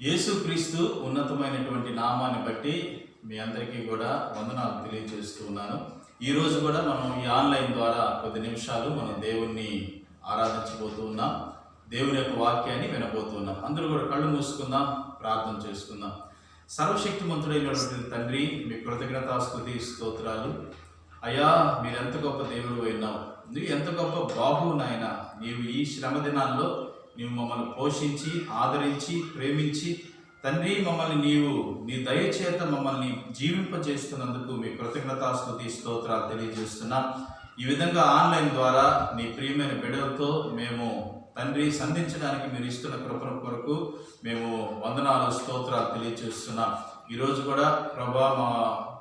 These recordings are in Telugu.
యేసుక్రీస్తు ఉన్నతమైనటువంటి నామాన్ని బట్టి మీ అందరికీ కూడా వందనాలు తెలియజేస్తూ ఉన్నాను. ఈరోజు కూడా మనం ఈ ఆన్లైన్ ద్వారా కొద్ది నిమిషాలు మనం దేవుణ్ణి ఆరాధించబోతూ ఉన్నాం. దేవుని యొక్క వాక్యాన్ని వినబోతున్నాం. అందరూ కూడా కళ్ళు మూసుకుందాం, ప్రార్థన చేసుకుందాం. సర్వశక్తిమంతుడైనటువంటి తండ్రి, మీ కృతజ్ఞతాస్తుతి స్తోత్రాలు. అయ్యా, మీరెంత గొప్ప దేవుడు అయినావు, నువ్వు ఎంత గొప్ప బాబు నాయన. నీవు ఈ శ్రమ దినాల్లో నీవు మమ్మల్ని పోషించి ఆదరించి ప్రేమించి తండ్రి మమ్మల్ని నీ దయచేత మమ్మల్ని జీవింపజేస్తున్నందుకు మీ కృతజ్ఞతాస్తుతి స్తోత్రాలు తెలియజేస్తున్నా. ఈ విధంగా ఆన్లైన్ ద్వారా నీ ప్రియమైన బిడ్డలతో మేము తండ్రి సంధించడానికి మీరు ఇస్తున్న కృపణ కొరకు మేము వందనాలు స్తోత్రాలు తెలియజేస్తున్నాం. ఈరోజు కూడా ప్రభా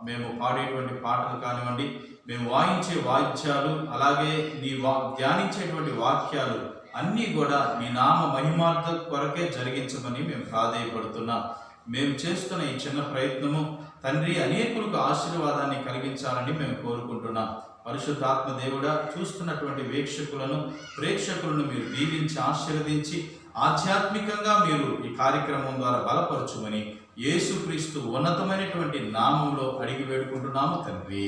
మేము పాడేటువంటి పాటలు కానివ్వండి, మేము వాయించే వాయిద్యాలు, అలాగే ధ్యానించేటువంటి వాక్యాలు అన్నీ కూడా మీ నామ మహిమార్థ కొరకే జరిగించమని మేము ప్రాధేయపడుతున్నాం. మేము చేస్తున్న ఈ చిన్న ప్రయత్నము తండ్రి అనేకులకు ఆశీర్వాదాన్ని కలిగించాలని మేము కోరుకుంటున్నాం. పరిశుద్ధాత్మ దేవుడా, చూస్తున్నటువంటి ప్రేక్షకులను మీరు దీవించి ఆశీర్వదించి ఆధ్యాత్మికంగా మీరు ఈ కార్యక్రమం ద్వారా బలపరచుమని యేసుక్రీస్తు ఉన్నతమైనటువంటి నామంలో అడిగి వేడుకుంటున్నాము తండ్రి.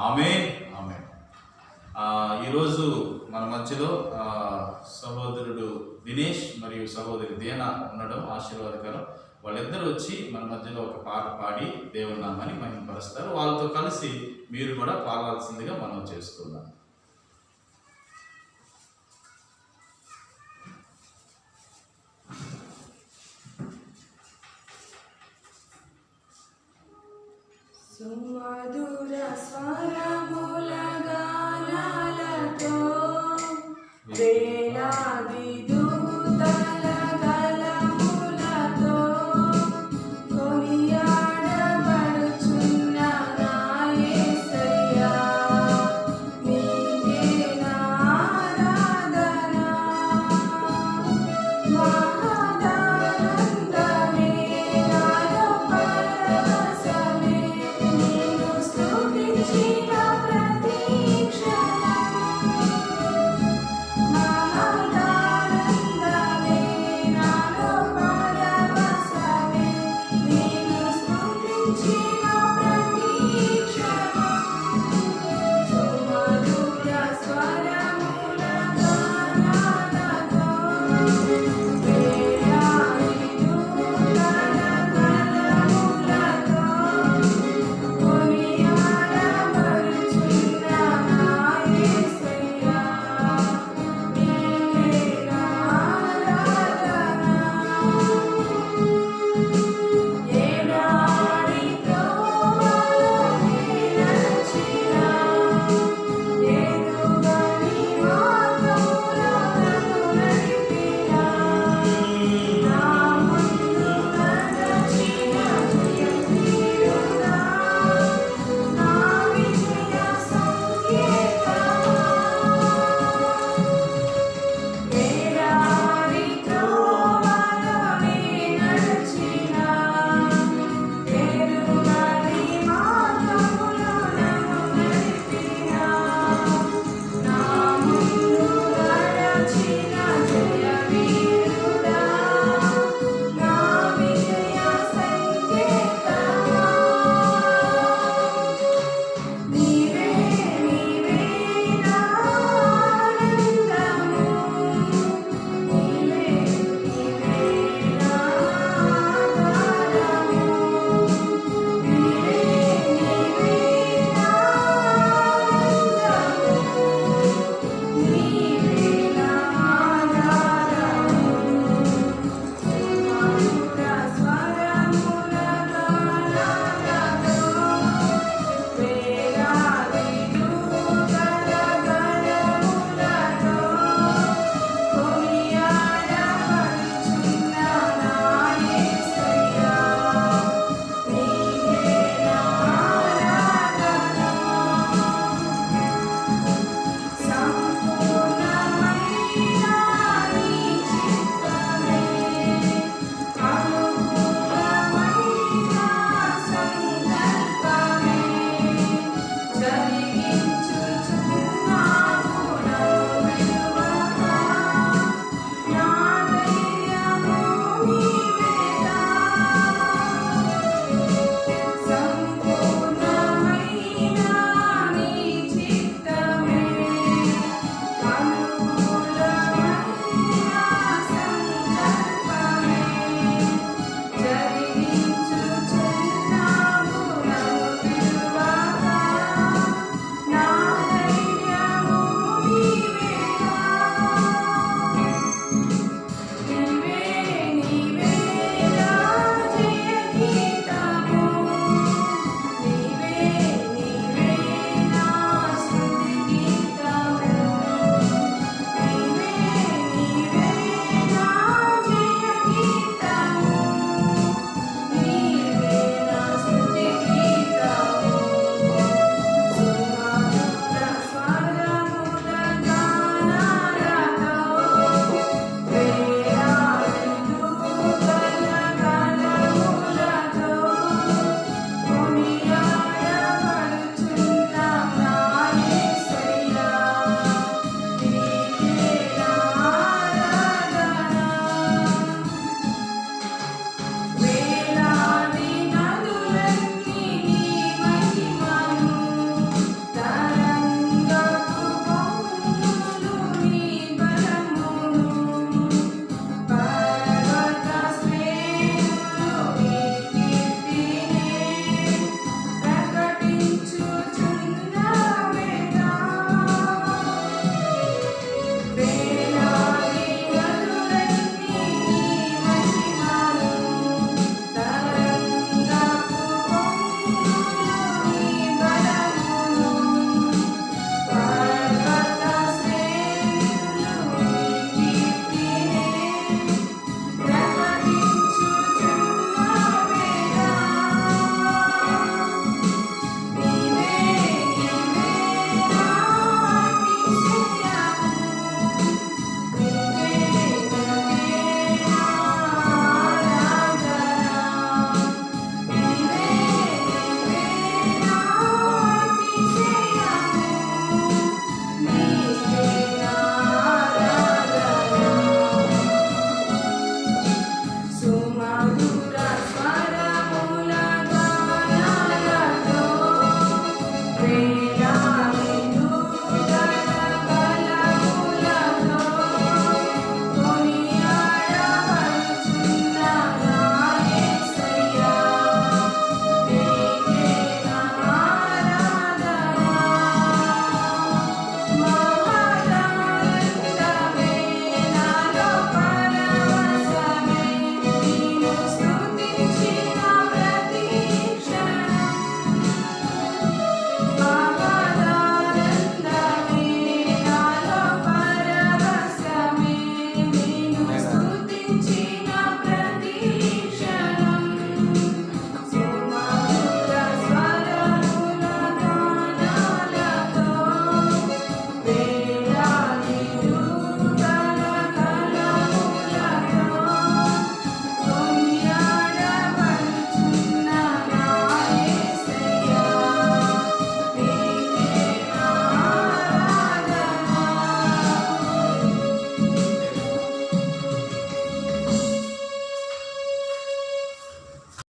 ఆమేన్, ఆమేన్. ఈరోజు మన మధ్యలో సహోదరుడు దినేష్ మరియు సహోదరి దేనా ఉండడం ఆశీర్వాదకరం. వాళ్ళిద్దరూ వచ్చి మన మధ్యలో ఒక పాట పాడి దేవుని నామాన్ని మహిమపరుస్తారు. వాళ్ళతో కలిసి మీరు కూడా పాడాల్సిందిగా మనం చేసుకుందాం. సుమధుర స్వరముల గానాలతో వేలాది దూతల గళములతో కొనియాడబడుచున్న నా యేసయ్యా, నీకే నా ఆరాధన. మహదానందమే నాలో పరవశమే, నిన్ను స్తుతించిన ప్రతి క్షణం.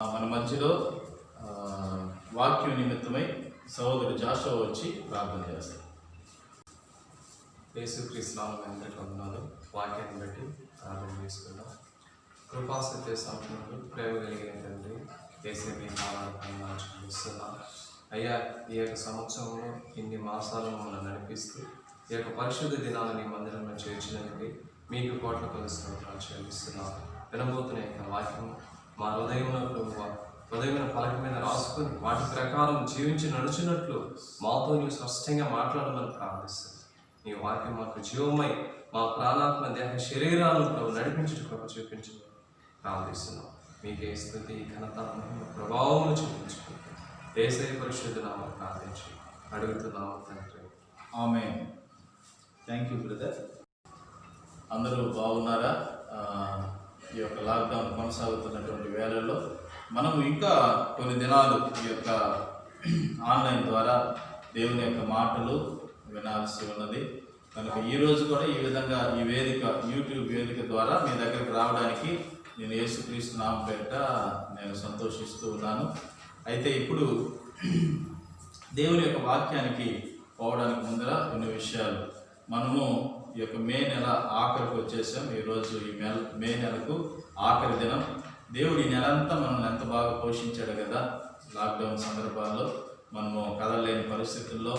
మన మధ్యలో వాక్యం నిమిత్తమై సహోదరు జాషువా వచ్చి ప్రార్థన చేస్తారు. యేసుక్రీస్తు నామమున అందరికీ వందనాలు. వాక్యాన్ని బట్టి ప్రార్థన చేసుకుందాం. కృపా సత్య సంపన్నుడు ప్రేమ కలిగిన తండ్రి యేసే మీ నామాన్ని చూపిస్తున్నాం. అయ్యా, ఈ యొక్క సంవత్సరంలో ఇన్ని మాసాలు మమ్మల్ని నడిపిస్తూ ఈ యొక్క పరిశుద్ధ దినాలని మందిరంలో చేర్చినందుకు మీకు కోట్ల కొద్ది స్తోత్రాలు చెల్లిస్తున్నాం. వినబోతున్న యొక్క వాక్యం మా హృదయంలో హృదయమైన పలక మీద రాసుకొని వాటి ప్రకారం జీవించి నడుచున్నట్లు మాతో నీవు స్పష్టంగా మాట్లాడమని ప్రార్థిస్తున్నాం. నీ వాక్యం మాకు జీవమై మా ప్రాణాత్మ దేహ శరీరాలను నడిపించుట కృప చూపించమని ప్రార్థిస్తున్నాం. మీకే స్తుతి ఘనత ప్రభావం చూపించుకుంటాం. యేసయ్య పరిశుద్ధ నామమున ప్రార్థించి అడుగుతున్నాము తండ్రి. ఆమేన్. Thank you brother. అందరూ బాగున్నారా? ఈ యొక్క లాక్డౌన్ కొనసాగుతున్నటువంటి వేళల్లో మనము ఇంకా కొన్ని దినాలు ఈ యొక్క ఆన్లైన్ ద్వారా దేవుని యొక్క మాటలు వినాల్సి ఉన్నది. కనుక ఈరోజు కూడా ఈ విధంగా ఈ వేదిక యూట్యూబ్ వేదిక ద్వారా మీ దగ్గరికి రావడానికి నేను యేసుక్రీస్తు నామం పేరిట నేను సంతోషిస్తూ ఉన్నాను. అయితే ఇప్పుడు దేవుని యొక్క వాక్యానికి పోవడానికి ముందర కొన్ని విషయాలు. మనము ఈ యొక్క మే నెల ఆఖరికి వచ్చేసాం. ఈరోజు ఈ మే నెలకు ఆఖరి దినం. దేవుడు ఈ నెలంతా మనల్ని ఎంత బాగా పోషించాడు కదా. లాక్డౌన్ సందర్భాల్లో మనము కదలలేని పరిస్థితుల్లో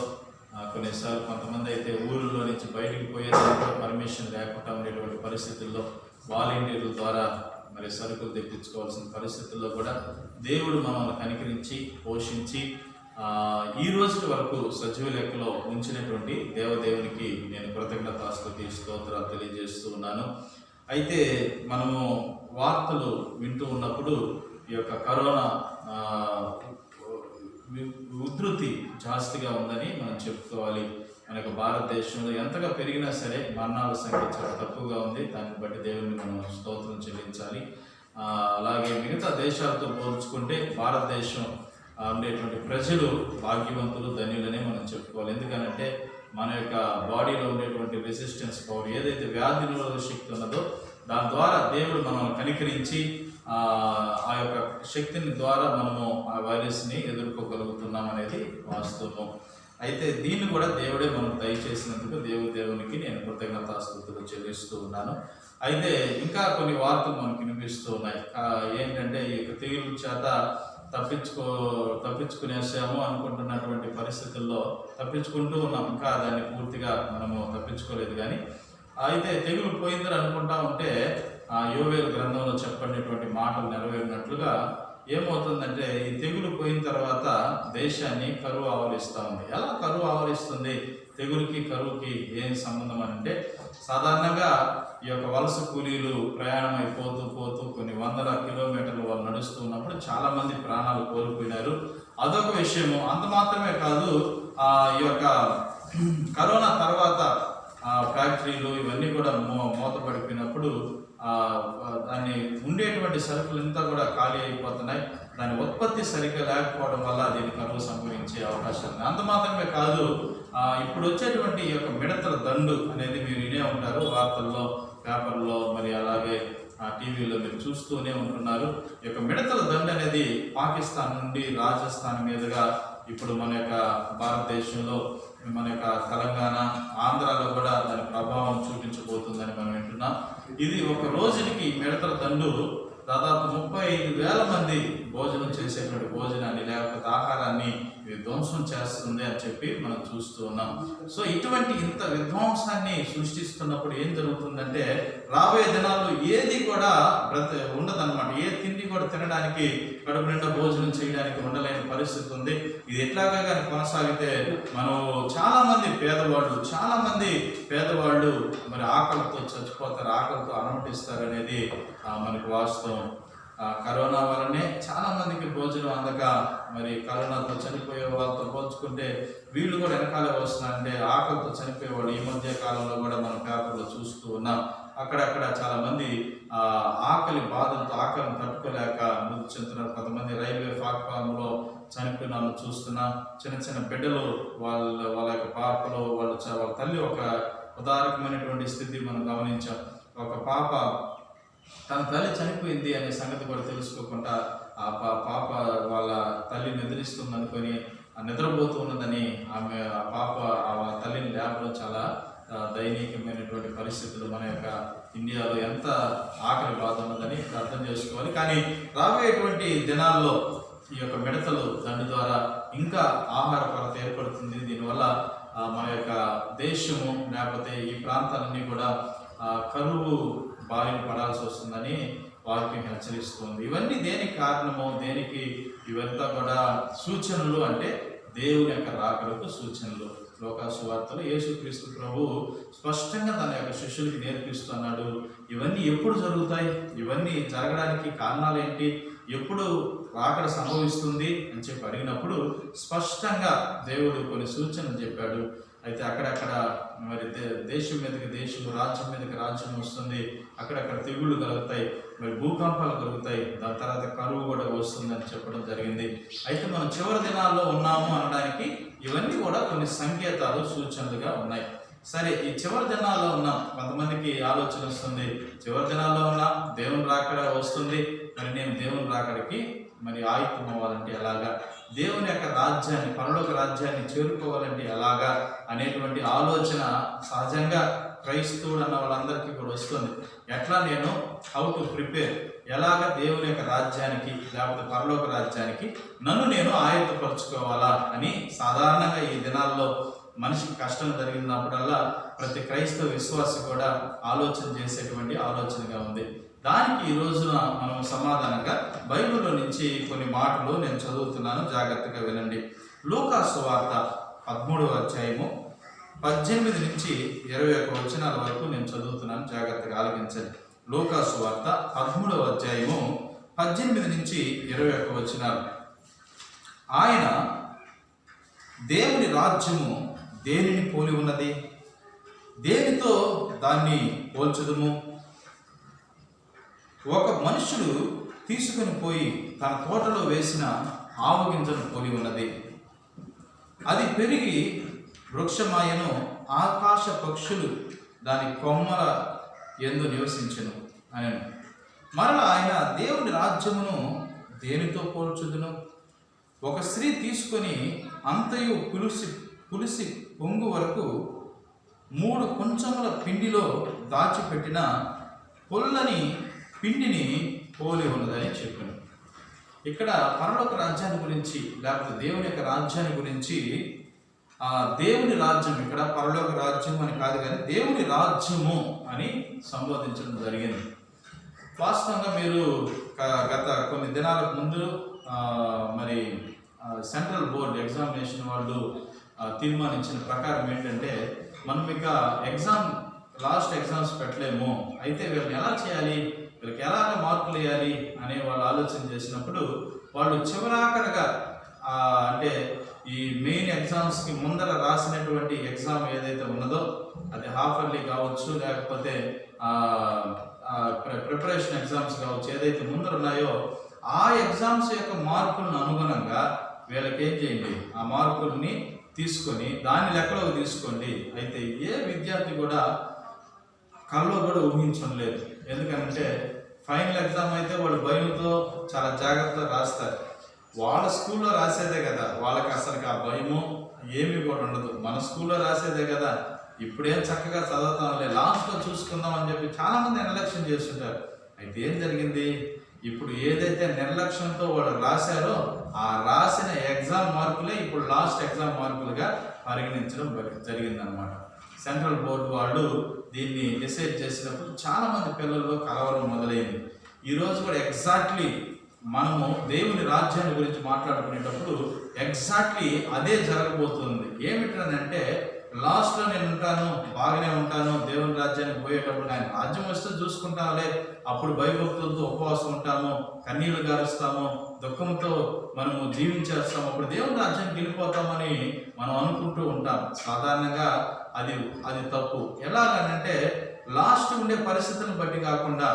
కొన్నిసార్లు కొంతమంది అయితే ఊళ్ళో నుంచి బయటికి పోయేదానికి కూడా పర్మిషన్ లేకుండా ఉండేటువంటి పరిస్థితుల్లో వాలంటీర్ల ద్వారా మరి సరుకులు తెప్పించుకోవాల్సిన పరిస్థితుల్లో కూడా దేవుడు మనల్ని కనికరించి పోషించి ఈ రోజు వరకు సజీవ లెక్కలో ఉంచినటువంటి దేవదేవునికి నేను కృతజ్ఞతాస్తుతి స్తోత్రాలు తెలియజేస్తూ ఉన్నాను. అయితే మనము వార్తలు వింటూ ఉన్నప్పుడు ఈ యొక్క కరోనా ఉధృతి జాస్తిగా ఉందని మనం చెప్పుకోవాలి. మన యొక్క భారతదేశంలో ఎంతగా పెరిగినా సరే మరణాల సంఖ్య చాలా తక్కువగా ఉంది. దాన్ని బట్టి దేవుని మనం స్తోత్రం చెల్లించాలి. అలాగే మిగతా దేశాలతో పోల్చుకుంటే భారతదేశం ఉండేటువంటి ప్రజలు భాగ్యవంతులు, ధన్యులనే మనం చెప్పుకోవాలి. ఎందుకనంటే మన యొక్క బాడీలో ఉండేటువంటి రెసిస్టెన్స్ పవర్, ఏదైతే వ్యాధి నిరోధక శక్తి ఉన్నదో దాని ద్వారా దేవుడు మనల్ని కనికరించి ఆ యొక్క శక్తిని ద్వారా మనము ఆ వైరస్ని ఎదుర్కోగలుగుతున్నాం అనేది వాస్తవం. అయితే దీన్ని కూడా దేవుడే మనకు దయచేసినందుకు దేవునికి నేను కృతజ్ఞతాస్తుతులు చెల్లిస్తూ ఉన్నాను. అయితే ఇంకా కొన్ని వార్తలు మనకు వినిపిస్తూ ఉన్నాయి. ఏంటంటే ఈ యొక్క తెగులు చేత తప్పించుకునేసాము అనుకుంటున్నటువంటి పరిస్థితుల్లో తప్పించుకుంటూ ఉన్నాం. ఇంకా దాన్ని పూర్తిగా మనము తప్పించుకోలేదు. కానీ అయితే తెగులు పోయిందని అనుకుంటా ఉంటే యోవేలు గ్రంథంలో చెప్పినటువంటి మాటలు నెరవేరినట్లుగా ఏమవుతుందంటే ఈ తెగులు పోయిన తర్వాత దేశాన్ని కరువు ఆవరిస్తూ ఉంది. ఎలా కరువు ఆవరిస్తుంది? తెగులుకి కరువుకి ఏం సంబంధం అంటే, సాధారణంగా ఈ యొక్క వలస కూలీలు ప్రయాణం అయిపోతూ కొన్ని వందల కిలోమీటర్లు వాళ్ళు నడుస్తూ ఉన్నప్పుడు చాలామంది ప్రాణాలు కోల్పోయినారు. అదొక విషయము. అంత మాత్రమే కాదు, ఈ యొక్క కరోనా తర్వాత ఫ్యాక్టరీలు ఇవన్నీ కూడా మూతపడిపోయినప్పుడు దాన్ని ఉండేటువంటి సరుకులంతా కూడా ఖాళీ అయిపోతున్నాయి. దాని ఉత్పత్తి సరిగ్గా లేకపోవడం వల్ల దీన్ని కరువు సంభవించే అవకాశం ఉంది. అంత మాత్రమే కాదు, ఇప్పుడు వచ్చేటువంటి ఈ యొక్క మిడతల దండు అనేది మీరు వినే ఉంటారు వార్తల్లో, పేపర్లో, మరి అలాగే టీవీలో మీరు చూస్తూనే ఉంటున్నారు. ఈ యొక్క మిడతల దండు అనేది పాకిస్తాన్ నుండి రాజస్థాన్ మీదుగా ఇప్పుడు మన యొక్క భారతదేశంలో, మన యొక్క తెలంగాణ, ఆంధ్రాలో కూడా దాని ప్రభావం చూపించబోతుందని మనం వింటున్నాం. ఇది ఒక రోజుకి మిడతల దండు దాదాపు 35,000 మంది భోజనం చేసేటువంటి భోజనాన్ని లేకపోతే ఆహారాన్ని విధ్వంసం చేస్తుంది అని చెప్పి మనం చూస్తూ ఉన్నాం. సో ఇటువంటి ఇంత విధ్వంసాన్ని సృష్టిస్తున్నప్పుడు ఏం జరుగుతుందంటే, రాబోయే దినాల్లో ఏది కూడా ఉండదన్నమాట. ఏ తిండి కూడా తినడానికి, కడుపు నిండా భోజనం చేయడానికి ఉండలేని పరిస్థితి ఉంది. ఇది ఎట్లాగా కానీ కొనసాగితే మనం చాలా మంది పేదవాళ్ళు మరి ఆకలితో చచ్చిపోతారు, ఆకలితో అలమటిస్తారు అనేది మనకు వాస్తవం. కరోనా వల్లనే చాలా మందికి భోజనం అందక మరి కరోనాతో చనిపోయే వాళ్ళతో పోల్చుకుంటే వీళ్ళు కూడా వెనకాలే వస్తున్నారంటే ఆకలితో చనిపోయేవాళ్ళు ఈ మధ్య కాలంలో కూడా మనం పేపర్లో చూస్తూ ఉన్నాం. అక్కడక్కడ చాలా మంది ఆకలి బాధలతో ఆకలిని తట్టుకోలేక మృతి చెందుతున్నారు. కొంతమంది రైల్వే ప్లాట్ఫామ్లో చనిపోయిన వాళ్ళు చూస్తున్నాం. చిన్న బిడ్డలు వాళ్ళ యొక్క పాపలు వాళ్ళ తల్లి ఒక ఉదారకమైనటువంటి స్థితి మనం గమనించాం. ఒక పాప తన తల్లి చనిపోయింది అనే సంగతి కూడా తెలుసుకోకుండా ఆ పాప వాళ్ళ తల్లి నిద్రిస్తుంది అనుకొని నిద్రపోతూ ఉన్నదని ఆమె ఆ పాప ఆ తల్లిని లేపడం చాలా దయనీయమైనటువంటి పరిస్థితులు మన యొక్క ఇండియాలో ఎంత ఆకలి బాధ ఉన్నదని అర్థం చేసుకోవాలి. కానీ రాబోయేటువంటి దినాల్లో ఈ యొక్క మిడతలు దండు ద్వారా ఇంకా ఆహార కొరత ఏర్పడుతుంది. దీనివల్ల మన యొక్క దేశము లేకపోతే ఈ ప్రాంతాలన్నీ కూడా కరువు బారిన పడాల్సి వస్తుందని వాక్యం హెచ్చరిస్తుంది. ఇవన్నీ దేనికి కారణమో, దేనికి ఇవంతా కూడా సూచనలు అంటే దేవుని యొక్క రాకడకు సూచనలు. లోకా సువార్తలో యేసుక్రీస్తు ప్రభు స్పష్టంగా తన యొక్క శిష్యులకి నేర్పిస్తున్నాడు. ఇవన్నీ ఎప్పుడు జరుగుతాయి, ఇవన్నీ జరగడానికి కారణాలు ఏంటి, ఎప్పుడు రాకడ సంభవిస్తుంది అని చెప్పి అడిగినప్పుడు స్పష్టంగా దేవుడు కొన్ని సూచనలు చెప్పాడు. అయితే అక్కడక్కడ మరి దేశం మీదకి దేశము, రాజ్యం మీదకి రాజ్యం వస్తుంది, అక్కడక్కడ తెగుళ్ళు కలుగుతాయి, మరి భూకంపాలు కలుగుతాయి, దాని తర్వాత కరువు కూడా వస్తుందని చెప్పడం జరిగింది. అయితే మనం చివరి దినాల్లో ఉన్నాము అనడానికి ఇవన్నీ కూడా కొన్ని సంకేతాలు, సూచనలుగా ఉన్నాయి. సరే, ఈ చివరి దినాల్లో ఉన్నాం. కొంతమందికి ఆలోచన వస్తుంది, చివరి దినాల్లో ఉన్నాం, దేవుని రాకడ వస్తుంది, మరి నేను దేవుని రాకడికి మరి ఆయుత్తం అవ్వాలంటే ఎలాగా, దేవుని యొక్క రాజ్యాన్ని, పరలోక రాజ్యాన్ని చేరుకోవాలంటే ఎలాగా అనేటువంటి ఆలోచన సహజంగా క్రైస్తవుడు అన్న వాళ్ళందరికీ కూడా వస్తుంది. ఎట్లా నేను హౌ టు ప్రిపేర్, ఎలాగ దేవుని యొక్క రాజ్యానికి లేకపోతే పరలోక రాజ్యానికి నన్ను నేను ఆయుత్తపరచుకోవాలా అని సాధారణంగా ఈ దినాల్లో మనిషికి కష్టం జరిగినప్పుడల్లా ప్రతి క్రైస్తవ విశ్వాసి కూడా ఆలోచన చేసేటువంటి ఆలోచనగా ఉంది. దానికి ఈ రోజున మనం సమాధానంగా బైబిల్లో నుంచి కొన్ని మాటలు నేను చదువుతున్నాను, జాగ్రత్తగా వినండి. లూకా సువార్త 13వ అధ్యాయము 18 నుంచి 21 వచనాల వరకు నేను చదువుతున్నాను, జాగ్రత్తగా ఆలకించండి. లూకా సువార్త 13వ అధ్యాయము 18 నుంచి 21 వచనాలు. ఆయన దేవుని రాజ్యము దేనిని పోలి ఉన్నది, దేనితో దాన్ని పోల్చుదుము? ఒక మనుషుడు తీసుకుని పోయి తన తోటలో వేసిన ఆవగింజను పోలి ఉన్నది. అది పెరిగి వృక్షమాయను, ఆకాశ పక్షులు దాని కొమ్మల యందు నివసించెను అని. మరలా ఆయన దేవుని రాజ్యమును దేనితో పోల్చుదును? ఒక స్త్రీ తీసుకొని అంతయు పులిసి పొంగు వరకు 3 కొంచెముల పిండిలో దాచిపెట్టిన పొల్లని పిండిని పోలి ఉన్నదని చెప్పాను. ఇక్కడ పరలోక రాజ్యాన్ని గురించి లేకపోతే దేవుని యొక్క రాజ్యాన్ని గురించి, దేవుని రాజ్యం, ఇక్కడ పరలోక రాజ్యం అని కాదు కానీ దేవుని రాజ్యము అని సంబోధించడం జరిగింది. వాస్తవంగా మీరు గత కొన్ని దినాలకు ముందు మరి సెంట్రల్ బోర్డ్ ఎగ్జామినేషన్ వాళ్ళు తీర్మానించిన ప్రకారం ఏంటంటే, మనం ఇక లాస్ట్ ఎగ్జామ్స్ పెట్టలేము, అయితే వీళ్ళని ఎలా చేయాలి, వీళ్ళకి ఎలాగ మార్కులు వేయాలి అనే వాళ్ళు ఆలోచన చేసినప్పుడు వాళ్ళు చివరాఖరగా అంటే ఈ మెయిన్ ఎగ్జామ్స్కి ముందర రాసినటువంటి ఎగ్జామ్ ఏదైతే ఉన్నదో అది హాఫ్ ఇయర్లీ కావచ్చు, లేకపోతే ప్రిపరేషన్ ఎగ్జామ్స్ కావచ్చు, ఏదైతే ముందర ఉన్నాయో ఆ ఎగ్జామ్స్ యొక్క మార్కులను అనుగుణంగా వీళ్ళకి ఏం చేయండి, ఆ మార్కుల్ని తీసుకొని దాన్ని లెక్కలోకి తీసుకోండి. అయితే ఏ విద్యార్థి కూడా కల్లో కూడా ఊహించడం లేదు. ఎందుకంటే ఫైనల్ ఎగ్జామ్ అయితే వాళ్ళు భయంతో చాలా జాగ్రత్తగా రాస్తారు. వాళ్ళ స్కూల్లో రాసేదే కదా, వాళ్ళకి అసలు ఆ భయము ఏమీ కూడా ఉండదు. మన స్కూల్లో రాసేదే కదా, ఇప్పుడేం చక్కగా చదువుతాంలే, లాస్ట్లో చూసుకుందాం అని చెప్పి చాలామంది నిర్లక్ష్యం చేస్తుంటారు. అయితే ఏం జరిగింది, ఇప్పుడు ఏదైతే నిర్లక్ష్యంతో వాళ్ళు రాశారో ఆ రాసిన ఎగ్జామ్ మార్కులే ఇప్పుడు లాస్ట్ ఎగ్జామ్ మార్కులుగా పరిగణించడం జరిగిందనమాట. సెంట్రల్ బోర్డు వాళ్ళు దీన్ని డిసైడ్ చేసినప్పుడు చాలామంది పిల్లల్లో కలవరం మొదలైంది. ఈరోజు కూడా ఎగ్జాక్ట్లీ మనము దేవుని రాజ్యాన్ని గురించి మాట్లాడుకునేటప్పుడు ఎగ్జాక్ట్లీ అదే జరగబోతుంది. ఏమిటంటే లాస్ట్లో నేను ఉంటాను, బాగానే ఉంటాను, దేవుని రాజ్యానికి పోయేటప్పుడు ఆయన రాజ్యం వస్తే చూసుకుంటాంలే, అప్పుడు భయభక్తులతో ఉపవాసం ఉంటాము, కన్నీళ్లు గారుస్తాము, దుఃఖంతో మనము జీవించేస్తాము, అప్పుడు దేవుని రాజ్యానికి వెళ్ళిపోతామని మనం అనుకుంటూ ఉంటాం. సాధారణంగా అది తప్పు. ఎలాగనంటే లాస్ట్ ఉండే పరిస్థితులను బట్టి కాకుండా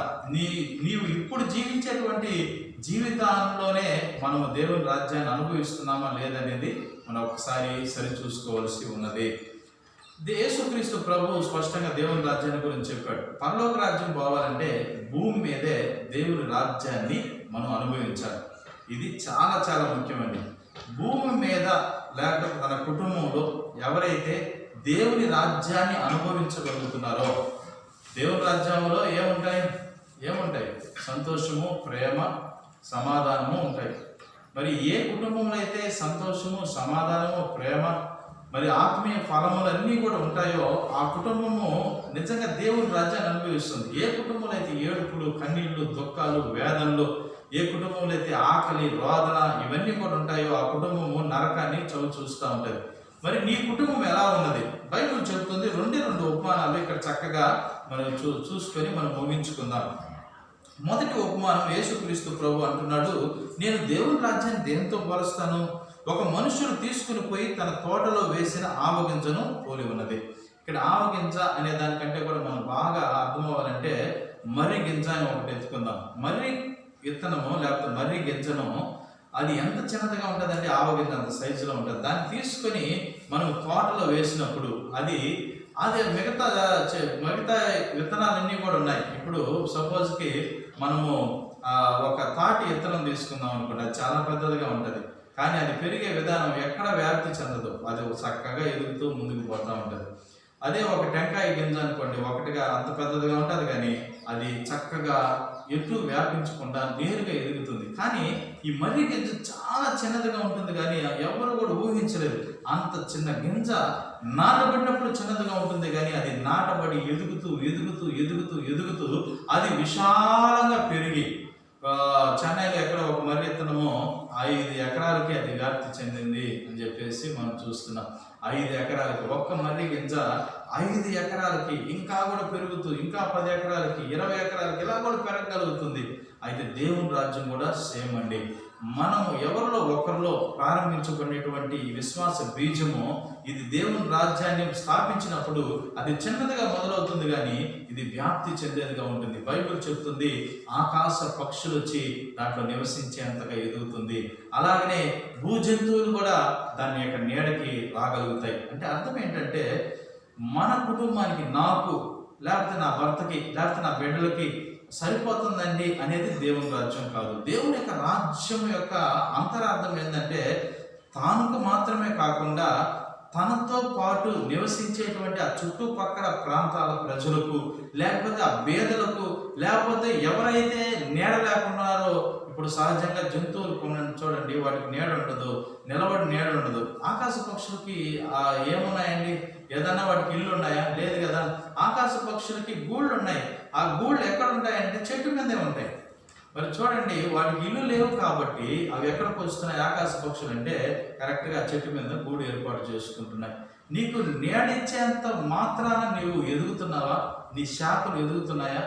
నీవు ఇప్పుడు జీవించేటువంటి జీవితంలోనే మనము దేవుని రాజ్యాన్ని అనుభవిస్తున్నామా లేదనేది మనం ఒకసారి సరిచూసుకోవాల్సి ఉన్నది. యేసుక్రీస్తు ప్రభు స్పష్టంగా దేవుని రాజ్యాన్ని గురించి చెప్పాడు. పరలోక రాజ్యం పోవాలంటే భూమి మీదే దేవుని రాజ్యాన్ని మనం అనుభవించాలి. ఇది చాలా చాలా ముఖ్యమండి. భూమి మీద లేకపోతే తన కుటుంబంలో ఎవరైతే దేవుని రాజ్యాన్ని అనుభవించగలుగుతున్నారో, దేవుని రాజ్యంలో ఏముంటాయి? సంతోషము, ప్రేమ, సమాధానము ఉంటాయి. మరి ఏ కుటుంబంలో అయితే సంతోషము, సమాధానము, ప్రేమ, మరి ఆత్మీయ ఫలములన్నీ కూడా ఉంటాయో ఆ కుటుంబము నిజంగా దేవుని రాజ్యాన్ని అనుభవిస్తుంది. ఏ కుటుంబంలో అయితే ఏడుపులు, కన్నీళ్లు, దుఃఖాలు, వేదనలు, ఏ కుటుంబంలో అయితే ఆకలి, రోదన ఇవన్నీ కూడా ఉంటాయో ఆ కుటుంబము నరకాన్ని చూస్తూ ఉంటుంది. మరి నీ కుటుంబం ఎలా ఉన్నది? బైబిల్ చెబుతుంది. రెండు ఉపమానాలు ఇక్కడ చక్కగా మనం చూసుకొని మనం ముగించుకుందాం. మొదటి ఉపమానం యేసుక్రీస్తు ప్రభు అంటున్నాడు, నేను దేవుని రాజ్యాన్ని దేనితో పోలుస్తాను? ఒక మనుషుడు తీసుకుని పోయి తన తోటలో వేసిన ఆవగింజను పోలి ఉన్నది. ఇక్కడ ఆవగింజ అనే దానికంటే కూడా మనం బాగా అర్థం అవ్వాలంటే మర్రి గింజ అని ఒకటి ఎత్తుకుందాం. మర్రి విత్తనము లేకపోతే మర్రి గింజను అది ఎంత చిన్నదిగా ఉంటుందంటే ఆవగింజ అంత సైజులో ఉంటుంది. దాన్ని తీసుకొని మనం తోటలో వేసినప్పుడు అది మిగతా విత్తనాలన్నీ కూడా ఉన్నాయి. ఇప్పుడు సపోజ్కి మనము ఒక తాటి విత్తనం తీసుకుందాం అనుకోండి, అది చాలా పెద్దదిగా ఉంటుంది. కానీ అది పెరిగే విధానం ఎక్కడ వ్యాప్తి చెందదు, అది చక్కగా ఎదుగుతూ ముందుకు పోతూ ఉంటుంది. అదే ఒక టెంకాయ గింజ అనుకోండి, ఒకటిగా అంత పెద్దదిగా ఉంటుంది కానీ అది చక్కగా ఎటు వ్యాపించకుండా నేరుగా ఎదుగుతుంది. కానీ ఈ మర్రి గింజ చాలా చిన్నదిగా ఉంటుంది కానీ ఎవరు కూడా ఊహించలేదు. అంత చిన్న గింజ నాటబడినప్పుడు చిన్నదిగా ఉంటుంది కానీ అది నాటబడి ఎదుగుతూ ఎదుగుతూ ఎదుగుతూ ఎదుగుతూ అది విశాలంగా పెరిగి చెన్నైలో ఎక్కడ ఒక మర్రి విత్తనము 5 ఎకరాలకి అది వ్యాప్తి చెందింది అని చెప్పేసి మనం చూస్తున్నాం. 5 ఎకరాలకి ఒక్క మర్రి గింజ 5 ఎకరాలకి ఇంకా కూడా పెరుగుతూ ఇంకా 10 ఎకరాలకి 20 ఎకరాలకి ఇలా కూడా పెరగగలుగుతుంది. అయితే దేవుని రాజ్యం కూడా సేమ్ అండి. మనము ఎవరిలో ఒకరిలో ప్రారంభించబడినటువంటి విశ్వాస బీజము ఇది దేవుని రాజ్యాన్ని స్థాపించినప్పుడు అది చిన్నదిగా మొదలవుతుంది కానీ ఇది వ్యాప్తి చెందేదిగా ఉంటుంది. బైబిల్ చెప్తుంది ఆకాశ పక్షులు వచ్చి దాంట్లో నివసించేంతగా ఎదుగుతుంది. అలాగనే భూజంతువులు కూడా దాని యొక్క నీడకి రాగలుగుతాయి. అంటే అర్థం ఏంటంటే మన కుటుంబానికి, నాకు లేకపోతే నా భర్తకి లేకపోతే నా బిడ్డలకి సరిపోతుందండి అనేది దేవుని రాజ్యం కాదు. దేవుని యొక్క రాజ్యం యొక్క అంతరార్థం ఏంటంటే తానుకు మాత్రమే కాకుండా తనతో పాటు నివసించేటువంటి ఆ చుట్టుపక్కల ప్రాంతాల ప్రజలకు, లేకపోతే ఆ పేదలకు, లేకపోతే ఎవరైతే నీడ లేకున్నారో, ఇప్పుడు సహజంగా జంతువులు కొన్ని చూడండి, వాటికి నీడ ఉండదు, నిలబడి నీడ ఉండదు. ఆకాశ పక్షులకి ఏమున్నాయండి? ఏదన్నా వాటికి ఇల్లు ఉన్నాయా? లేదు కదా. ఆకాశ పక్షులకి గూళ్ళు ఉన్నాయి. ఆ గూళ్ళు ఎక్కడ ఉంటాయంటే చెట్టు మీదే ఉంటాయి. మరి చూడండి, వాటికి ఇల్లు లేవు కాబట్టి అవి ఎక్కడికి వస్తున్నాయి? ఆకాశ పక్షులు అంటే కరెక్ట్గా చెట్టు మీద గూడు ఏర్పాటు చేసుకుంటున్నాయి. నీకు నీడిచ్చేంత మాత్రాన నీవు ఎదుగుతున్నావా? నీ శాఖలు ఎదుగుతున్నాయా?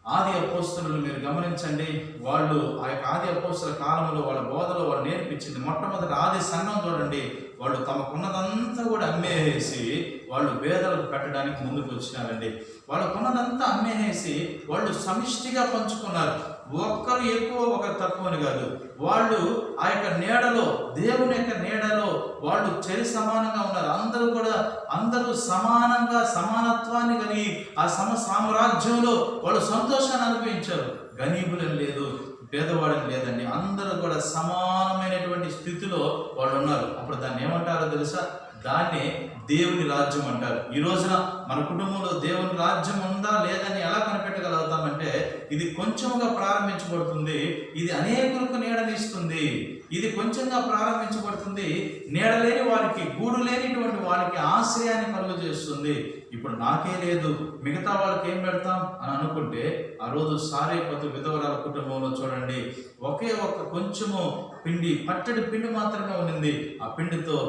ఆది అపోస్తలులు మీరు గమనించండి, వాళ్ళు ఆ యొక్క ఆది అపోస్తల కాలంలో వాళ్ళ బోధలో వాళ్ళు నేర్పించింది. మొట్టమొదటి ఆది సంఘం చూడండి, వాళ్ళు తమకున్నదంతా కూడా అమ్మేసి వాళ్ళు పేదలకు పెట్టడానికి ముందుకు వచ్చినారండి. వాళ్ళకున్నదంతా అమ్మేసి వాళ్ళు సమిష్టిగా పంచుకున్నారు. ఒక్కరు ఎక్కువ ఒకరు తక్కువ అని కాదు. వాళ్ళు ఆ యొక్క నీడలో, దేవుని యొక్క నీడలో వాళ్ళు చరి సమానంగా ఉన్నారు. అందరూ సమానంగా సమానత్వాన్ని కలిగి ఆ సామ్రాజ్యంలో వాళ్ళు సంతోషాన్ని అనుభవించారు. గనీబులని లేదు, పేదవాడని లేదండి, అందరూ కూడా సమానమైనటువంటి స్థితిలో వాళ్ళు ఉన్నారు. అప్పుడు దాన్ని ఏమంటారో తెలుసా? దాన్ని దేవుని రాజ్యం అంటారు. ఈ రోజున మన కుటుంబంలో దేవుని రాజ్యం ఉందా లేదని ఎలా కనిపెట్టగలుగుతామంటే ఇది కొంచెంగా ప్రారంభించబడుతుంది, ఇది అనేకులకు నీడనిస్తుంది. ఇది కొంచెంగా ప్రారంభించబడుతుంది, నీడ లేని వారికి, గూడు లేనిటువంటి వారికి ఆశ్రయాన్ని కలుగజేస్తుంది. ఇప్పుడు నాకే లేదు, మిగతా వాళ్ళకి ఏం పెడతాం అని అనుకుంటే ఆ రోజు సారేపతు విధవరాల కుటుంబంలో చూడండి, ఒకే ఒక్క కొంచెము పిండి, పట్టడి పిండి మాత్రమే ఉండింది. ఆ పిండితో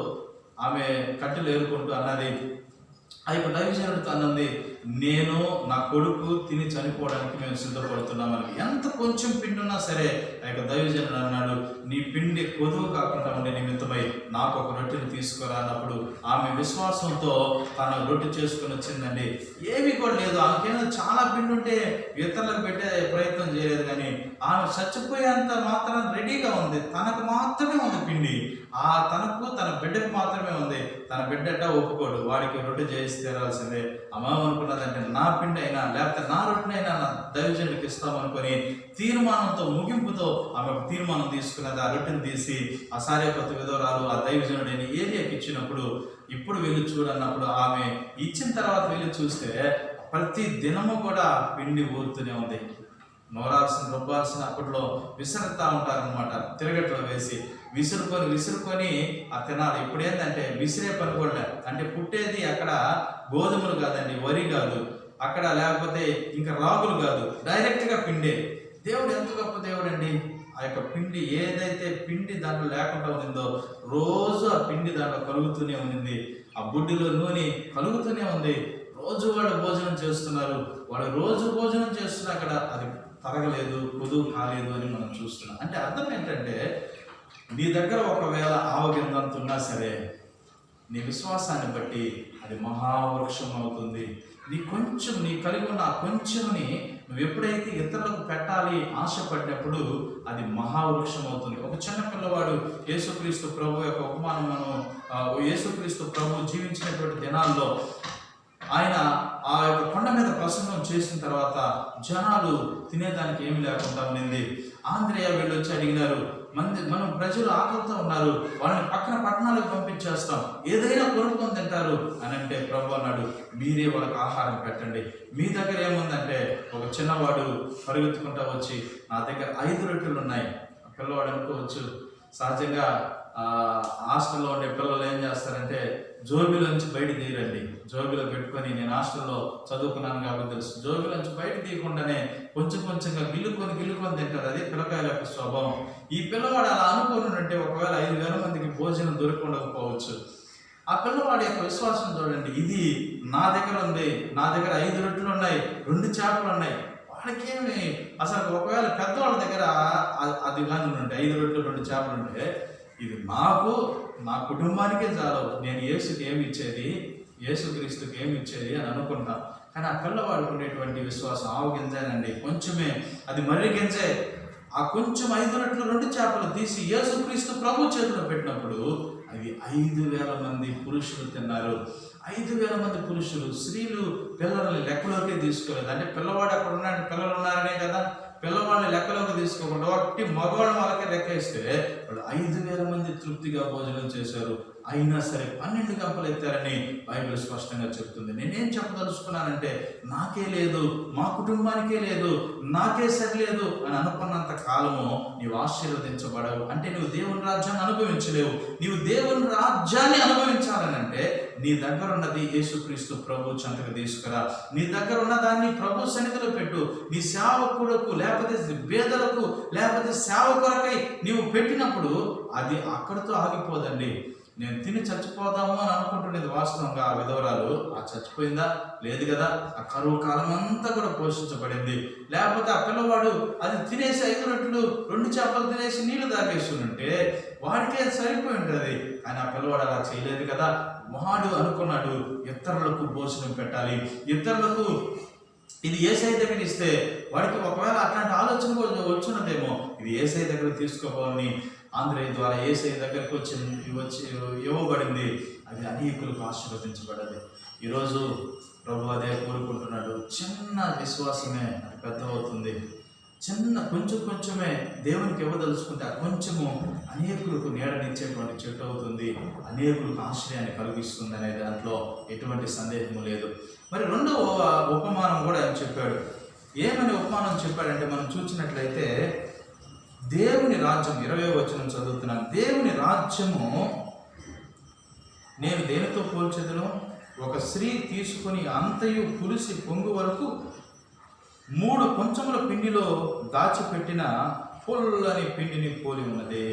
ఆమె కట్టెలు ఏరుకుంటూ అన్నది, ఆ యొక్క దైవజనుడితో అన్నది, నేను నా కొడుకు తిని చనిపోవడానికి మేము సిద్ధపడుతున్నామని. ఎంత కొంచెం పిండి ఉన్నా సరే ఆ యొక్క దైవజనుడు అన్నాడు, నీ పిండి కొదువు కాకుండా ఉండే నిమిత్తమై నాకు ఒక రొట్టెని తీసుకురా అన్నప్పుడు ఆమె విశ్వాసంతో తన రొట్టె చేసుకుని వచ్చిందండి. ఏమీ కూడా లేదు, ఆమెకేమో చాలా పిండి ఉంటే ఇతరులకు పెట్టే ప్రయత్నం చేయలేదు, కానీ ఆమె చచ్చిపోయేంత మాత్రం రెడీగా ఉంది. తనకు మాత్రమే ఉంది పిండి, తనకు తన బిడ్డకు మాత్రమే ఉంది. తన బిడ్డట ఒప్పుకోడు, వాడికి రొట్టె చేసి తీరాల్సిందే. అమ్మ అనుకున్నదంటే నా పిండి అయినా లేకపోతే నా రొట్టెనైనా నా దైవజనుడికి ఇస్తామనుకొని తీర్మానంతో ముగింపుతో ఆమె ఒక తీర్మానం తీసుకున్నది. ఆ రొట్టెని తీసి ఆ సారేపతు విధవరాలు ఆ దైవజనుడైన ఏలియాకి ఇచ్చినప్పుడు, ఇప్పుడు వెళ్ళి చూడన్నప్పుడు ఆమె ఇచ్చిన తర్వాత వెళ్ళి చూస్తే ప్రతి దినము కూడా పిండి ఊరుతూనే ఉంది. నోరాల్సిన రుబ్బాల్సిన అప్పట్లో విసురుతూ ఉంటారనమాట, తిరగట్లో వేసి విసురుకొని ఆ తినాలి. ఇప్పుడు ఏంటంటే విసిరే పని కూడా, అంటే పుట్టేది అక్కడ గోధుమలు కాదండి, వరి కాదు అక్కడ, లేకపోతే ఇంకా రాగులు కాదు, డైరెక్ట్గా పిండే. దేవుడు ఎంత గొప్ప దేవుడు అండి. ఆ యొక్క పిండి ఏదైతే పిండి దాంట్లో లేకుండా ఉండిందో రోజు ఆ పిండి దాంట్లో కలుగుతూనే ఉంది. ఆ బుడ్డిలో నూనె కలుగుతూనే ఉంది. రోజు వాళ్ళు భోజనం చేస్తున్నారు, వాళ్ళు రోజు భోజనం చేస్తున్నా అక్కడ అది తరగలేదు, కొదువు కాలేదు అని మనం చూస్తున్నాం. అంటే అర్థం ఏంటంటే, నీ దగ్గర ఒకవేళ ఆవగిందంత ఉన్నా సరే నీ విశ్వాసాన్ని బట్టి అది మహావృక్షం అవుతుంది. నీ కలిగి ఉన్న ఆ కొంచెంని నువ్వు ఎప్పుడైతే ఇతరులకు పెట్టాలి ఆశపడినప్పుడు అది మహావృక్షం అవుతుంది. ఒక చిన్న పిల్లవాడు యేసుక్రీస్తు ప్రభు యొక్క ఉపమానం మనం యేసుక్రీస్తు ప్రభు జీవించినటువంటి దినాల్లో ఆయన ఆ యొక్క కొండ మీద ప్రసంగం చేసిన తర్వాత జనాలు తినేదానికి ఏమి లేకుండా ఉండింది. ఆంధ్రేయ వీళ్ళు వచ్చి అడిగినారు, మనం ప్రజలు ఆకలితో ఉన్నారు, వాళ్ళని పక్కన పట్టణాలకు పంపించేస్తాం, ఏదైనా కొనుక్కొని తింటారు అని అంటే ప్రభు అన్నాడు, మీరే వాళ్ళకి ఆహారం పెట్టండి. మీ దగ్గర ఏముందంటే ఒక చిన్నవాడు పరిగెత్తుకుంటా వచ్చి నా దగ్గర 5 రొట్టెలు ఉన్నాయి. పిల్లవాడు అనుకోవచ్చు, సహజంగా హాస్టల్లో ఉండే పిల్లలు ఏం చేస్తారంటే జోబిలోంచి బయట తీయరండి, జోబిలో పెట్టుకొని, నేను హాస్టల్లో చదువుకున్నాను కాబట్టి తెలుసు, జోబిలోంచి బయట తీయకుండానే కొంచెంగా గిల్లుకొని తింటారు. అదే పిల్లకాయల యొక్క స్వభావం. ఈ పిల్లవాడు అలా అనుకోనుంటే ఒకవేళ 5,000 మందికి భోజనం దొరకకపోవచ్చు. ఆ పిల్లవాడి యొక్క విశ్వాసం చూడండి, ఇది నా దగ్గర ఉంది, నా దగ్గర 5 రొట్టెలు ఉన్నాయి, 2 చేపలు ఉన్నాయి. వాడికేమి అసలు ఒకవేళ పెద్దవాళ్ళ దగ్గర అది కానీ ఉంటే 5 రొట్టెలు 2 చేపలు ఉంటే, ఇది నాకు నా కుటుంబానికే చాలు, నేను యేసుకి ఏమి ఇచ్చేది, యేసుక్రీస్తుకి ఏమి ఇచ్చేది అని అనుకుంటా. కానీ ఆ పిల్లవాడికి ఉండేటువంటి విశ్వాసం ఆవు గింజేనండి, కొంచెమే, అది మర్రి గింజే. ఆ కొంచెం 5 రొట్టెలు 2 చేపలు తీసి యేసుక్రీస్తు ప్రభు చేతిలో పెట్టినప్పుడు అది 5,000 మంది పురుషులు తిన్నారు. 5,000 మంది పురుషులు, స్త్రీలు, పిల్లల్ని లెక్కలోకే తీసుకోలేదు. అంటే పిల్లవాడు అక్కడ ఉన్నాడు, పిల్లలు ఉన్నారనే కదా, పిల్లవాళ్ళని లెక్కలోకి తీసుకోకుండా ఒట్టి మగవాళ్ళ వాళ్ళకే లెక్కేస్తే వాళ్ళు 5,000 మంది తృప్తిగా భోజనం చేశారు. అయినా సరే 12 గంపలు ఎత్తారని బైబిల్ స్పష్టంగా చెప్తుంది. నేనేం చెప్పదలుచుకున్నానంటే, నాకే లేదు, మా కుటుంబానికే లేదు, నాకే సరిలేదు అని అనుకున్నంత కాలము నీవు ఆశీర్వదించబడవు. అంటే నువ్వు దేవుని రాజ్యాన్ని అనుభవించలేవు. నీవు దేవుని రాజ్యాన్ని అనుభవించాలనంటే నీ దగ్గర ఉన్నది యేసుక్రీస్తు ప్రభు చెంతకు తీసుకురా. నీ దగ్గర ఉన్న దాన్ని ప్రభు సన్నిధిలో పెట్టు. నీ సేవకులకు, లేకపోతే పేదలకు, లేకపోతే సేవకులకై నీవు పెట్టినప్పుడు అది అక్కడితో ఆగిపోదండి. నేను తిని చచ్చిపోదాము అని అనుకుంటున్నది వాస్తవంగా ఆ విధవరాలు, ఆ చచ్చిపోయిందా? లేదు కదా. ఆ కరువు కాలం అంతా కూడా పోషించబడింది. లేకపోతే ఆ పిల్లవాడు అది తినేసి 5 రొట్టెలు 2 చేపలు తినేసి నీళ్లు తాగేస్తుంటే వాడికే సరిపోయి ఉంటుంది. కానీ ఆ పిల్లవాడు అలా చేయలేదు కదా. వాడు అనుకున్నాడు, ఇతరులకు భోజనం పెట్టాలి, ఇతరులకు ఇది యేసయ్య దగ్గర ఇస్తే వాడికి ఒకవేళ అట్లాంటి ఆలోచన కూడా వచ్చున్నదేమో, ఇది యేసయ్య దగ్గర తీసుకోవాలని ఆంధ్రేయ ద్వారా యేసయ్య దగ్గరకు వచ్చి ఇవ్వబడింది. అది అనేకులకు ఆశీర్వదించబడ్డది. ఈరోజు ప్రభు అదే కోరుకుంటున్నాడు. చిన్న విశ్వాసమే అది పెద్ద అవుతుంది. కొంచెమే దేవునికి ఇవ్వదలుచుకుంటే ఆ కొంచెము అనేకులకు నీడనిచ్చేటువంటి చెట్టు అవుతుంది, అనేకులకు ఆశ్రయాన్ని కలిగిస్తుంది అనే దాంట్లో ఎటువంటి సందేహము లేదు. మరి 2వ ఉపమానం కూడా ఆయన చెప్పాడు. ఏమని ఉపమానం చెప్పాడంటే, మనం చూసినట్లయితే దేవుని రాజ్యం 20వ వచనం చదువుతున్నాను. దేవుని రాజ్యము నేను దేనితో పోల్చెదను? ఒక స్త్రీ తీసుకుని అంతయు పులిసి పొంగు వరకు 3 కొంచెముల పిండిలో దాచిపెట్టిన పొల్లని పిండిని పోలి ఉన్నది.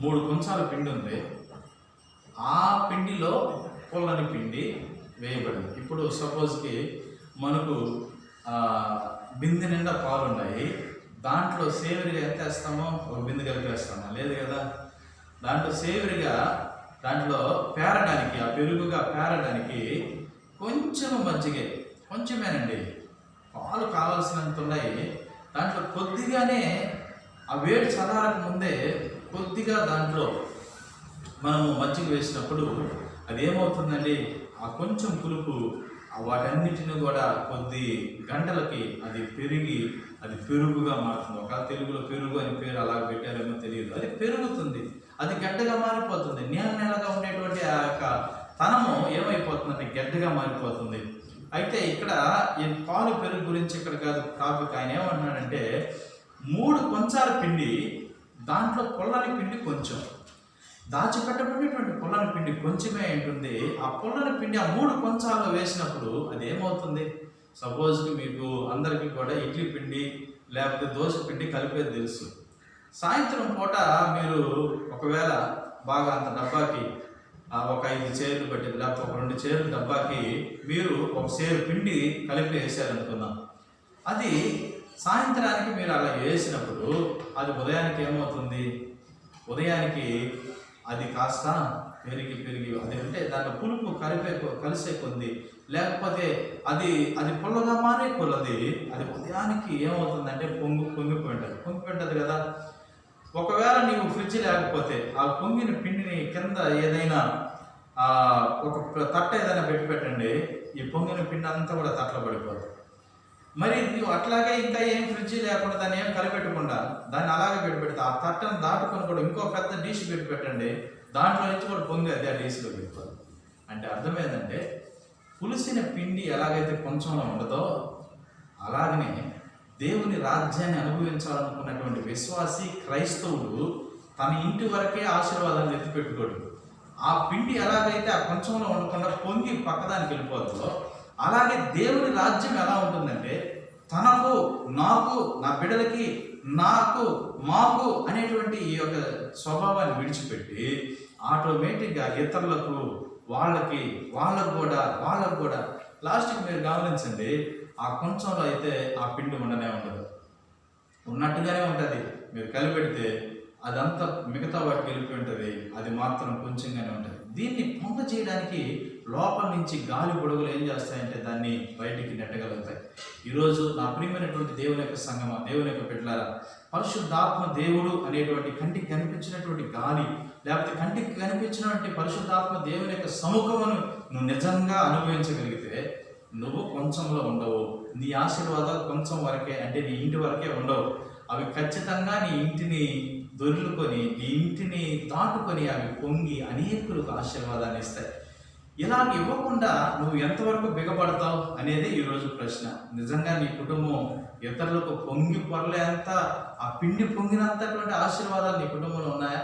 3 కొంచాల పిండి ఉంది, ఆ పిండిలో పొల్లని పిండి, వేయబడింది. ఇప్పుడు సపోజ్కి మనకు బిందె నిండా పాలు ఉన్నాయి, దాంట్లో సేవరిగా ఎంత వేస్తామో ఒక బిందె కలిపి వేస్తామా? లేదు కదా. దాంట్లో సేవరిగా దాంట్లో పేరడానికి, ఆ పెరుగుగా పేరడానికి కొంచెం మజ్జిగే, కొంచెమేనండి, పాలు కావాల్సినంత ఉన్నాయి. దాంట్లో కొద్దిగానే ఆ వేడి చల్లారక ముందే కొద్దిగా దాంట్లో మనము మజ్జిగ వేసినప్పుడు అది ఏమవుతుందండి, ఆ కొంచెం పులుపు వాటన్నిటిని కూడా కొద్ది గంటలకి అది పెరిగి అది పెరుగుగా మారుతుంది. ఒక తెలుగులో పెరుగు అని పేరు అలా పెట్టారేమో తెలియదు, అది పెరుగుతుంది, అది గడ్డగా మారిపోతుంది. నెలగా ఉండేటువంటి ఆ యొక్క తనము ఏమైపోతుందంటే గడ్డగా మారిపోతుంది. అయితే ఇక్కడ ఈ పాలు పెరుగు గురించి ఇక్కడ కాదు టాపిక్. ఆయన ఏమంటున్నాడంటే 3 కొంచాల పిండి, దాంట్లో పొల్లని పిండి కొంచెం, దాచిపెట్టబడినటువంటి పొల్లని పిండి కొంచెమే ఉంటుంది. ఆ పొల్లని పిండి ఆ 3 కొంచాల్లో వేసినప్పుడు అది ఏమవుతుంది? సపోజ్కి మీకు అందరికీ కూడా ఇడ్లీ పిండి లేకపోతే దోశ పిండి కలిపేది తెలుసు. సాయంత్రం పూట మీరు ఒకవేళ బాగా అంత డబ్బాకి ఒక 5 చేర్లు పెట్టింది, లేకపోతే ఒక 2 చేర్లు డబ్బాకి మీరు ఒక సేరు పిండి కలిపి వేసారనుకుందాం. అది సాయంత్రానికి మీరు అలా వేసినప్పుడు అది ఉదయానికి ఏమవుతుంది? ఉదయానికి అది కాస్త పెరిగి అది అంటే దాంట్లో పులుపు కలిసే కొంది, లేకపోతే అది పుల్లగా మారే కొలది అది ఉదయానికి ఏమవుతుందంటే పొంగిపోయింటుంది కదా. ఒకవేళ నీవు ఫ్రిడ్జ్ లేకపోతే ఆ పొంగిన పిండిని కింద ఏదైనా ఒక తట్ట ఏదైనా పెట్టండి, ఈ పొంగిన పిండి అంతా కూడా తట్టలో పడిపోతుంది. మరి నీవు అట్లాగే ఇంకా ఏం ఫ్రిడ్జ్ లేకుండా దాన్ని ఏం కలిపెట్టకుండా దాన్ని అలాగే పెడితే ఆ తట్టను దాటుకొని కూడా ఇంకో పెద్ద డిష్ పెట్టండి, దాంట్లో నుంచి కూడా పొంగి అది ఆ డిష్లో పెట్టుకోవాలి. అంటే అర్థం ఏంటంటే పులిసిన పిండి ఎలాగైతే కొంచెంలో ఉండదో అలాగనే దేవుని రాజ్యాన్ని అనుభవించాలనుకున్నటువంటి విశ్వాసి క్రైస్తవుడు తన ఇంటి వరకే ఆశీర్వాదాన్ని ఎత్తిపెట్టుకోడు. ఆ పిండి ఎలాగైతే ఆ కొంచెంలో ఉండకుండా పొంగి పక్కదానికి వెళ్ళిపోతుందో అలాగే దేవుని రాజ్యం ఎలా ఉంటుందంటే తనకు, నాకు, నా బిడ్డలకి, నాకు, మాకు అనేటువంటి ఈ యొక్క స్వభావాన్ని విడిచిపెట్టి ఆటోమేటిక్గా ఇతరులకు, వాళ్ళకు కూడా లాస్ట్కి మీరు గమనించండి, ఆ కొంచెంలో అయితే ఆ పిండి ఉండనే ఉండదు, ఉన్నట్టుగానే ఉంటుంది. మీరు కలిపెడితే అదంతా మిగతా వాటికి వెళ్ళిపోయి ఉంటుంది, అది మాత్రం కొంచెంగానే ఉంటుంది. దీన్ని పొంగ చేయడానికి లోపల నుంచి గాలి బుడగలు ఏం చేస్తాయంటే దాన్ని బయటికి నెట్టగలుగుతాయి. ఈరోజు నా ప్రియమైనటువంటి దేవుని యొక్క సంగమా, దేవుని యొక్క బిడ్డలారా, పరిశుద్ధాత్మ దేవుడు అనేటువంటి కంటికి కనిపించినటువంటి గాలి, లేకపోతే కంటికి కనిపించినటువంటి పరిశుద్ధాత్మ దేవుని యొక్క సముఖమును నువ్వు నిజంగా అనుభవించగలిగితే నువ్వు కొంచెంలో ఉండవు. నీ ఆశీర్వాదాలు కొంచెం వరకే, అంటే నీ ఇంటి వరకే ఉండవు. అవి ఖచ్చితంగా నీ ఇంటిని దొర్లుకొని, నీ ఇంటిని దాటుకొని అవి పొంగి అనేకులకు ఆశీర్వాదాన్ని ఇస్తాయి. ఇలాగ ఇవ్వకుండా నువ్వు ఎంతవరకు బిగపడతావు అనేది ఈరోజు ప్రశ్న. నిజంగా నీ కుటుంబం ఇతరులకు పొంగి పొరలేంత, ఆ పిండి పొంగినంతటువంటి ఆశీర్వాదాలు నీ కుటుంబంలో ఉన్నాయా?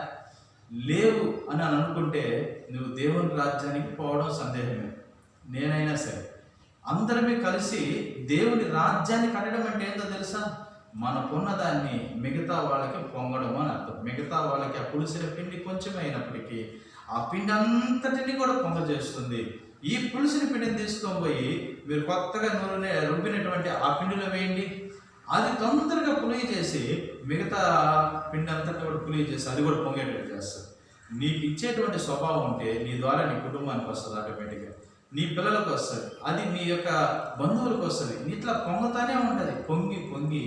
లేవు అని అనుకుంటే నువ్వు దేవుని రాజ్యానికి పోవడం సందేహమే. నేనైనా సరే అందరమే కలిసి దేవుని రాజ్యాన్ని కట్టడం అంటే ఏంటో తెలుసా? మనకున్న దాన్ని మిగతా వాళ్ళకి పొంగడం అని అర్థం. మిగతా వాళ్ళకి ఆ పులిసిన పిండి కొంచెం అయినప్పటికీ ఆ పిండి అంతటిని కూడా పొంగ చేస్తుంది. ఈ పులిసిన పిండిని తీసుకొని పోయి మీరు కొత్తగా నూనె రుబ్బినటువంటి ఆ పిండిలో వేయండి, అది తొందరగా పులియ చేసి మిగతా పిండి అంతటి కూడా పులియ చేసి అది కూడా పొంగేటట్టు చేస్తుంది. నీకు ఇచ్చేటువంటి స్వభావం ఉంటే నీ ద్వారా నీ కుటుంబానికి వస్తుంది, ఆటోమేటిక్గా నీ పిల్లలకు వస్తుంది, అది నీ యొక్క బంధువులకు వస్తుంది. ఇట్లా పొంగుతానే ఉంటుంది, పొంగి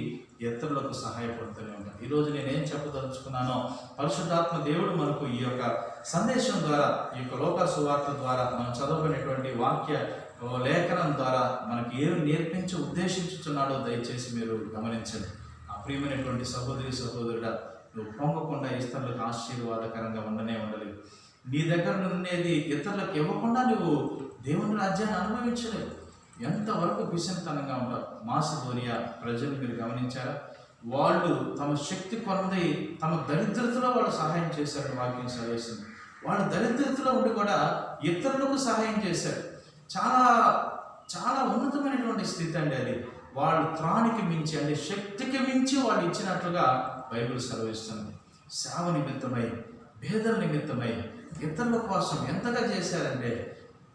ఇతరులకు సహాయపడుతూనే ఉంటుంది. ఈరోజు నేనేం చెప్పదలుచుకున్నానో, పరిశుద్ధాత్మ దేవుడు మనకు ఈ యొక్క సందేశం ద్వారా, ఈ యొక్క లోక సువార్త ద్వారా, మనం చదవబడినటువంటి వాక్య లేఖనం ద్వారా మనకి ఏమి నేర్పించి ఉద్దేశించుతున్నాడో దయచేసి మీరు గమనించండి. ఆ ప్రియమైనటువంటి సహోదరుడా, నువ్వు పొంగకుండా ఇతరులకు ఆశీర్వాదకరంగా ఉండలేవు. నీ దగ్గర ఉండేది ఇతరులకు ఇవ్వకుండా నువ్వు దేవుని రాజ్యాన్ని అనుభవించలేవు. ఎంతవరకు పిసంతనంగా ఉంటారు. మాసిదోనియా ప్రజలు మీరు గమనించారా? వాళ్ళు తమ శక్తి కొన్నది తమ దరిద్రతలో వాళ్ళు సహాయం చేశారు. వాక్యం సెలవిస్తుంది. వాళ్ళు దరిద్రతలో ఉండి కూడా ఇతరులకు సహాయం చేశారు. చాలా చాలా ఉన్నతమైనటువంటి స్థితి అండి అది. వాళ్ళు త్రానికి మించి, అంటే శక్తికి మించి వాళ్ళు ఇచ్చినట్లుగా బైబిల్ సెలవిస్తుంది. సేవ నిమిత్తమై, భేదల నిమిత్తమై ఇతరుల కోసం ఎంతగా చేశారంటే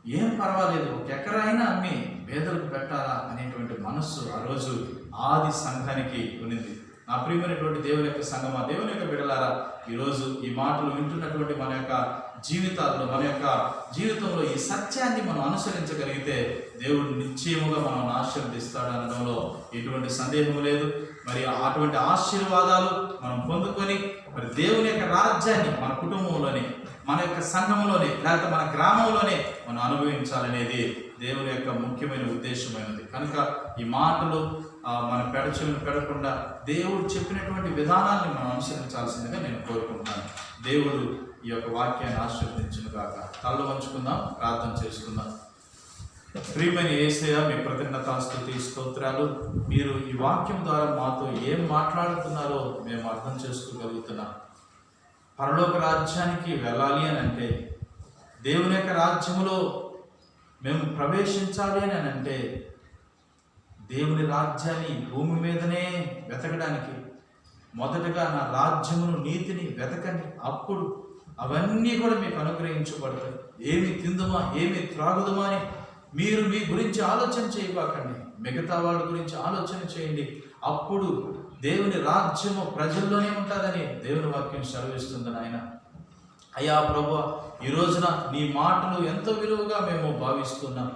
ఏం పర్వాలేదు, ఒక ఎకరా అయినా అమ్మి పేదలకు పెట్టాలా అనేటువంటి మనస్సు ఆ రోజు ఆది సంఘానికి ఉన్నింది. నా ప్రియమైనటువంటి దేవుని యొక్క సంఘమా, దేవుని యొక్క బిడ్డలారా, ఈరోజు ఈ మాటలు వింటున్నటువంటి మన యొక్క జీవితాల్లో, మన యొక్క జీవితంలో ఈ సత్యాన్ని మనం అనుసరించగలిగితే దేవుడు నిశ్చయముగా మనం ఆశీర్వదిస్తాడు అనడంలో ఎటువంటి సందేహం లేదు. మరి అటువంటి ఆశీర్వాదాలు మనం పొందుకొని మరి దేవుని యొక్క రాజ్యాన్ని మన కుటుంబంలోనే, మన యొక్క సంఘంలోనే, లేకపోతే మన గ్రామంలోనే మనం అనుభవించాలనేది దేవుని యొక్క ముఖ్యమైన ఉద్దేశమైనది. కనుక ఈ మాటలు మన పెడచెవిని పెడకుండా దేవుడు చెప్పినటువంటి విధానాన్ని మనం అనుసరించాల్సిందిగా నేను కోరుకుంటున్నాను. దేవుడు ఈ యొక్క వాక్యాన్ని ఆశీర్వదించును గాక. తల వంచుకుందాం, ప్రార్థన చేసుకుందాం. ప్రియమైన యేసయ్య, మీ కృతజ్ఞతాస్తుతి స్తోత్రాలు. మీరు ఈ వాక్యం ద్వారా మాతో ఏం మాట్లాడుతున్నారో మేము అర్థం చేసుకోగలుగుతున్నాం. పరలోక రాజ్యానికి వెళ్ళాలి అని అంటే, దేవుని యొక్క రాజ్యములో మేము ప్రవేశించాలి అని అంటే, దేవుని రాజ్యాన్ని భూమి మీదనే వెతకడానికి మొదటగా నా రాజ్యమును, నీతిని వెతకండి, అప్పుడు అవన్నీ కూడా మీకు అనుగ్రహించబడతాయి. ఏమి తిందుమా, ఏమి త్రాగుదుమా అని మీరు మీ గురించి ఆలోచన చేయబాకండి, మిగతా వాళ్ళ గురించి ఆలోచన చేయండి. అప్పుడు దేవుని రాజ్యము ప్రజల్లోనే ఉంటుందని దేవుని వాక్యం సెలవిస్తుంది నాయన. అయ్యా ప్రభువా, ఈ రోజున నీ మాటలు ఎంతో విలువగా మేము భావిస్తున్నాం.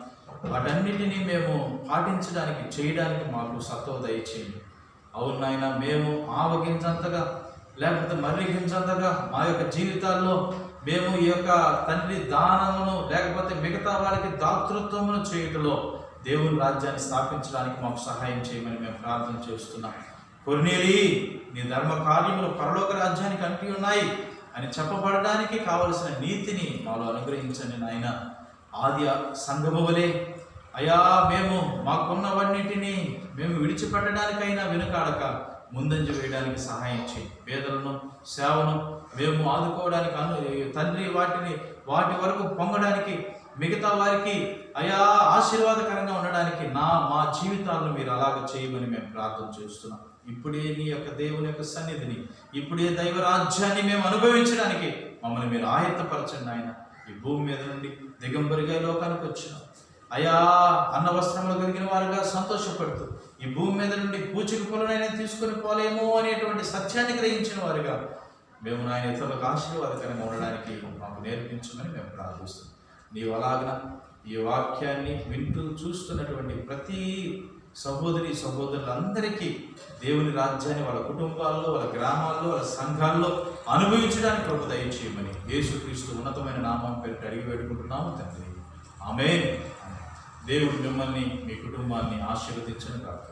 వాటన్నిటినీ మేము పాటించడానికి, చేయడానికి మాకు సత్వ దయచేయండి. అవును నాయన, మేము ఆవగించంతగా లేకపోతే మర్రిగించంతగా మా యొక్క జీవితాల్లో మేము ఈ యొక్క తండ్రి దానమును లేకపోతే మిగతా వారికి దాతృత్వమును చేయటంలో దేవుని రాజ్యాన్ని స్థాపించడానికి మాకు సహాయం చేయమని మేము ప్రార్థన చేస్తున్నాం. కొర్నేలి, నీ ధర్మ కార్యములు పరలోక రాజ్యానికి అంటి ఉన్నాయి అని చెప్పబడడానికి కావలసిన నీతిని మాలో అనుగ్రహించండి నాయన. ఆది సంఘము వలె అయా మేము మాకున్నవన్నిటినీ మేము విడిచిపెట్టడానికైనా వెనుకాడక ముందంజ వేయడానికి సహాయం చేయి. పేదలను, సేవను మేము ఆదుకోవడానికి తండ్రి వాటి వరకు పొంగడానికి, మిగతా వారికి అయా ఆశీర్వాదకరంగా ఉండడానికి మా జీవితాలను మీరు అలాగ చేయమని మేము ప్రార్థన చేస్తున్నాం. ఇప్పుడే నీ యొక్క దేవుని యొక్క సన్నిధిని, ఇప్పుడే దైవ రాజ్యాన్ని మేము అనుభవించడానికి మమ్మల్ని మీరు ఆయత్తపరచండి ఆయన. ఈ భూమి మీద నుండి దిగంబరిగా లోకానికి వచ్చినాం అయా, అన్న వస్త్రములు కలిగిన వారుగా సంతోషపడుతూ ఈ భూమి మీద నుండి పూచిక పొలనైనా తీసుకొని పోలేమో అనేటువంటి సత్యాన్ని గ్రహించిన వారుగా మేము నాయన ఇతరులకు ఆశీర్వాదకరంగా ఉండడానికి మాకు నేర్పించమని మేము ప్రార్థిస్తున్నాం. నీవు అలాగన ఈ వాక్యాన్ని వింటూ చూస్తున్నటువంటి ప్రతి సహోదరులందరికీ దేవుని రాజ్యాన్ని వాళ్ళ కుటుంబాల్లో, వాళ్ళ గ్రామాల్లో, వాళ్ళ సంఘాల్లో అనుభవించడానికి ప్రభు దయచేయమని యేసుక్రీస్తు ఉన్నతమైన నామం పేరిట అడిగి పెట్టుకుంటున్నాము తండ్రి. ఆమేన్. దేవుడు మిమ్మల్ని, మీ కుటుంబాన్ని ఆశీర్వదించును గాక.